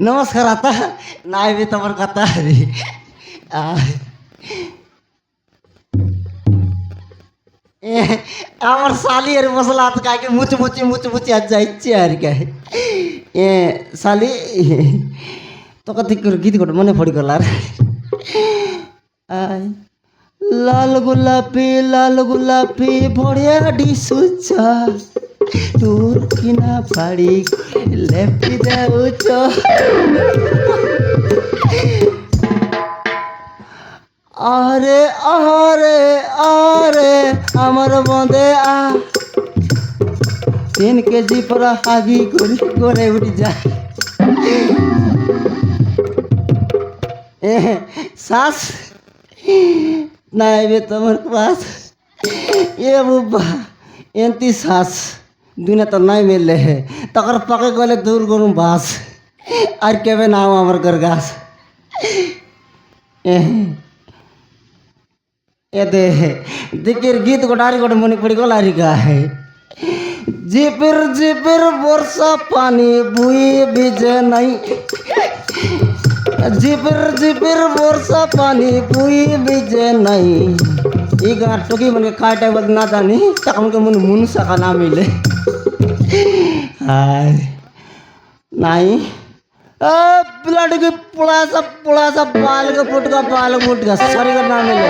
नमस्कार आता नाही बी तमर कथा रे আমার শালি এর মশলা হাত কাকে মুচি মুচি মুচি মুচি আজ যাইছে আর কে শালি তোকে ঠিক করে গীত গোটা মনে পড়ি গলার লাল গোলাপি ভরিয়া ডিসুছ তোর কিনা ফাড়ি লেপি দেউছ আরে আরে আরে আমার বন্ধে 3 কেজি পরা হাগি করে উঠি যা শ্বাস নাই বে তোমার পাস বুবা এমতি শ্বাস দুনে তো নাই মিললে তখন পাকে গেলে দূর করুন বাস আর কেবে নাও আমার ঘর গাছ এতে দিকের গীত গোটারি গোটে মনে পড়ি গলারি গায়ে জিপির জিপির বর্ষা পানি বুয়ে ভিজে নাই জিপির জিপির বর্ষা পানি বুয়ে ভিজে নাই এই গান টকি মানে কাটা বল না জানি তখন মনে মন শাখা না মিলে হায় নাই ब्लड की पुड़ा सा बाल का फुट का सॉरी का नाम मिले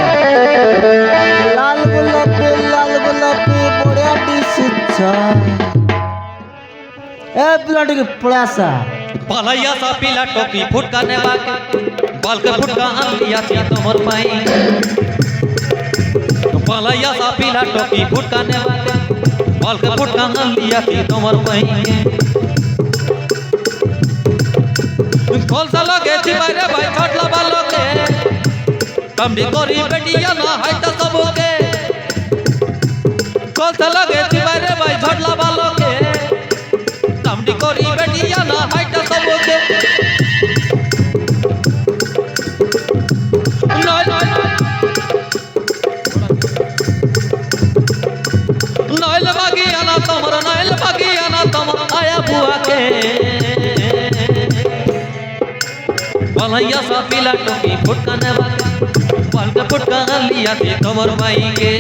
लाल गुलाबी बढ़िया डिसुच्छा ब्लड की पुड़ा सा पालैया सा पीला टोपी फुटकाने बाके बाल के फुटका लिया थी तोमर पाई पालैया सा पीला टोपी फुटकाने बाके बाल के फुटका लिया थी तोमर पाई कौन सा लगे चिमारे भाई छोटला बालो के कमडी कोरी बेटिया ना है तो सबके कौन सा लगे चिमारे भाई छोटला बालो के कमडी कोरी बेटिया ना है तो सबके नैल बागी आना तमर आया बुआ के पालैया सा पीला टोपी फुटकाने बाके बाल के फुटका लिया थी तोमर माई के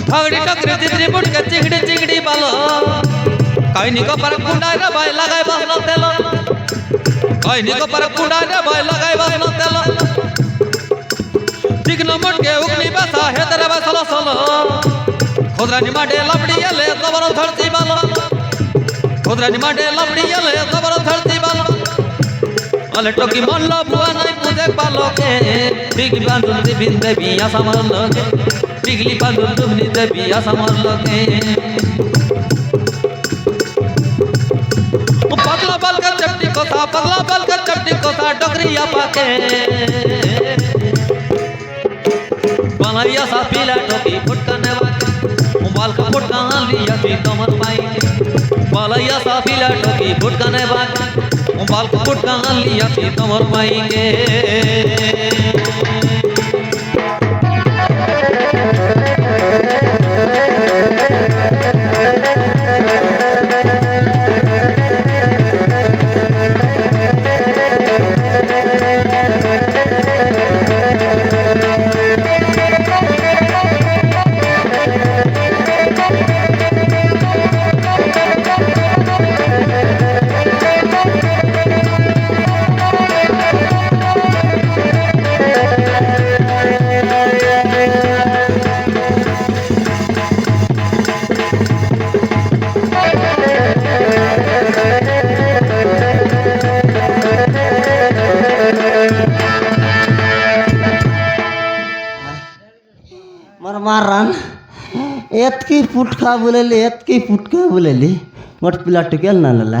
भागड़ी टकरी तितरी बुट के चिगड़ी चिगड़ी बालो कहीं को पर कुंडा रे भाई लगाए बसलो तेलो कहीं को पर कुंडा रे भाई लगाए बसलो तेलो चिकनो मुट के उगनी बसा है तेरे बसलो सोलो खुदरानी माटे लपड़ी ले कबरो धरती बालो खुदरानी माटे लपड़ी ले कबरो धरती बालो अले टोकी मन लो बुआ नहीं पूजे बालो के बिग बांधुन दिबिन देवी आसामर लोगे बिगली बांधुन दुबनी देवी आसामर लोगे पगला बल का चपटी कोसा डोकरिया पाके पालैया सा पीला टोपी फुटकाने बाके बाल का फुटका लिया थी तोमर पाई पालैया सा पीला टोपी फुटकाने बाके बाल का फुटका लिया थी तोमर पाई के ମୋର ମାରାନ୍ ଏତ୍କି ଫୁଟକା ବୁଲେଲି ଗୋଟେ ପିଲା ଟିକେ ନା ନେଲା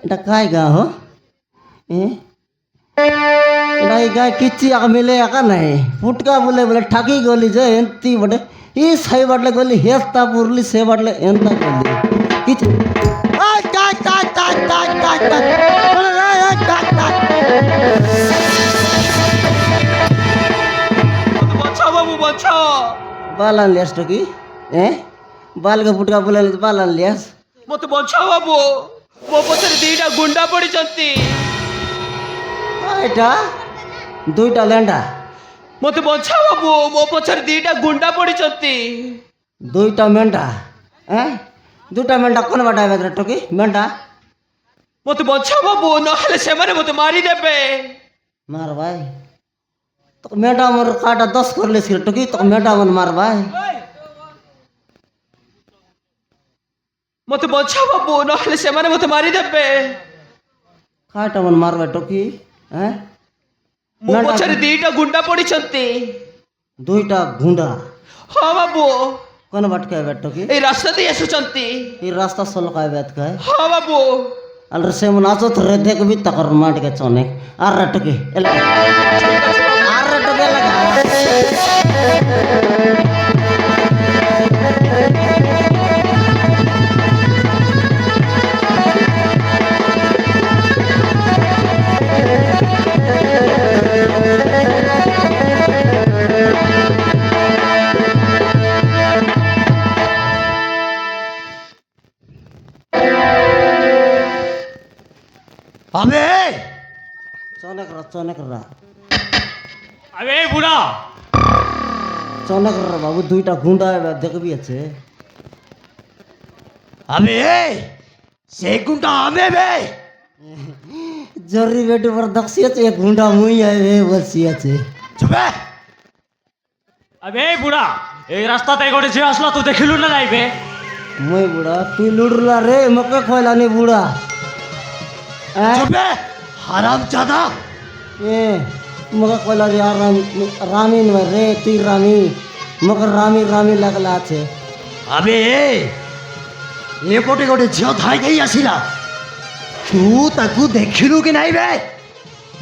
এটা কাই গাঁ হো এটা এই গাঁ কিচ্ছি আগে মিলে একা নাই ফুটকা বলে বলে ঠাকি গলি যে এন্তি বটে ই সাই বাটলে গলি হেস্তা পুরলি সে বাটলে এন্তা গলি কিছু বাঁচাও বাবু বাঁচাও বালান লিয়াস টকি বালকে ফুটকা বলে বালান লিয়াস মতো বঞ্চাও বাবু ମୋ ପଛରେ ଦିଟା ଗୁଣ୍ଡା ପଡ଼ିଛନ୍ତି এটা দুইটা লেন্ডা ମତେ ବଞ୍ଚାଅ ବାବୁ ମୋ ପଛରେ ଦିଟା ଗୁଣ୍ଡା ପଡ଼ିଛନ୍ତି দুইটা মেন্টা দুইটা মেন্টা কোন বাটা হবে টকি মেন্টা মতে বঞ্চাও বাবু নହେଲେ ସେମାନେ ମତେ ମାରିଦେବେ মার ভাই তো মেন্টা আমার কাটা 10 করলে ছিল টকি তো মেন্টা আমার মার ভাই মতে বঞ্চাও বাবু নହେଲେ ସେମାନେ ମତେ ମାରିଦେବେ কাটা আমার মারবে টকি ମୋ ପଛରେ ଦିଟା ଗୁଣ୍ଡା ପଡ଼ିଛନ୍ତି দুইটা গুন্ডা ହଁ বাবু কোন বাটকে হবে টকি এই ରାସ୍ତା ଦେଇ ଆସୁଛନ୍ତି এই রাস্তা সলকায় বেত কায় ହଁ বাবু আলর সে মন আছো ধরে দেখবি তকর মাটকে চনে আর টকি এলা আর টকি লাগা আবে চনেক রা আবে বুড়া চনেক রা বাবু দুইটা গুন্ডা হবে দেখবি আছে আবে সে গুন্ডা আমি বে জরি বেটি পর দক্ষি আছে এক গুন্ডা মুই আইবে বসি আছে চুপে আবে বুড়া এই রাস্তাতে গোটে ঝিଅ আসলা তুই দেখিলু না যাইবে মুই বুড়া তুই লুড়লা রে মকে খয়লানি বুড়া চুপে হারাম জাদা মকে কয়লা রে রামি নয় রে তুই রামি মকে রামি রামি লাগলা আছে আবে এপটে গোটে ঝিଅ ধাই দেই আসিলা তু তাকু দেখিলু কি নাই বে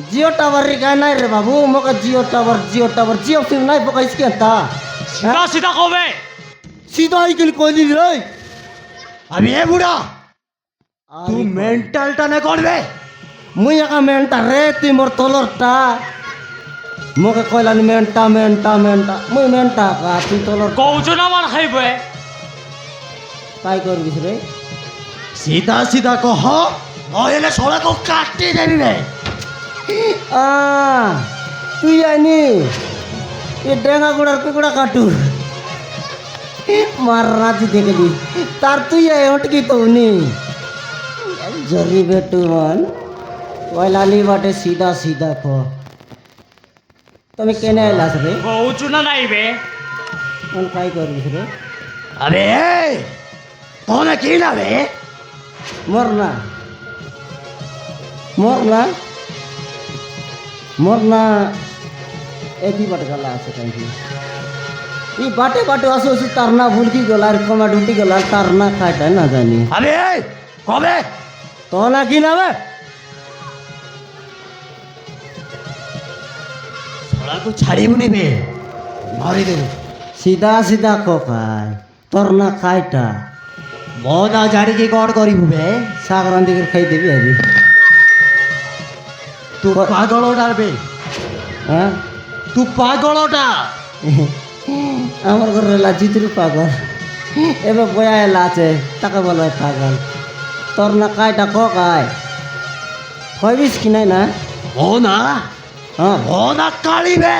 জিও টাওয়ার রে গায় নাই রে বাবু মকে জিও টাওয়ার জিও সিম নাই পকাইছ কে তা সিধা সিধা কবে সিধা আইকিল কইলি রে আবে এ বুড়া তুই মেন্টালটা না করবে মুই একা মেন্টা রে তুই মোর তলরটা মকে কইলানি মেন্টা মুই মেন্টা কা তুই তলর কৌছ না মার খাইবে কাই করবিস রে সিধা সিধা কহ নইলে সড়াকো কাটি দেবি বে তুই আইনি এ ডেঙ্গা গুড়ার কুকুড়া কাটু মার রাজি দেখলি তার তুই আয় অটকি তো নি জরি বেটু মন কয়লানি বাটে সিধা সিধা ক তুমি কেনে আইলাস রে কৌছ না নাইবে মন কাই করবিস রে আরে তোনে কি না বে মর না এদি বাটে গলা আছে কাইকি ই বাটে আসো তার না ভুলকি গলা আর কমা ডুটি গলা তার না খাইটা না জানি আরে কবে তো না কি নাবে সড়াকো ছাড়িবনি বে মারি দেবো সিধা সিধা ককাই তোর না খাইটা মনা জানিকি কଣ କରିବୁ বে শাক রাঁধিকি খাই দেবি আবি তু পাগলটা বে হ্যাঁ তু পাগলটা আমার ঘরে এলা জিতুর পাগল এবার বয়া এলা আছে তাকে বলে পাগল তোর না খাইটা ককাই কইবিস কি নাই না মনা হ্যাঁ মনা কালি বে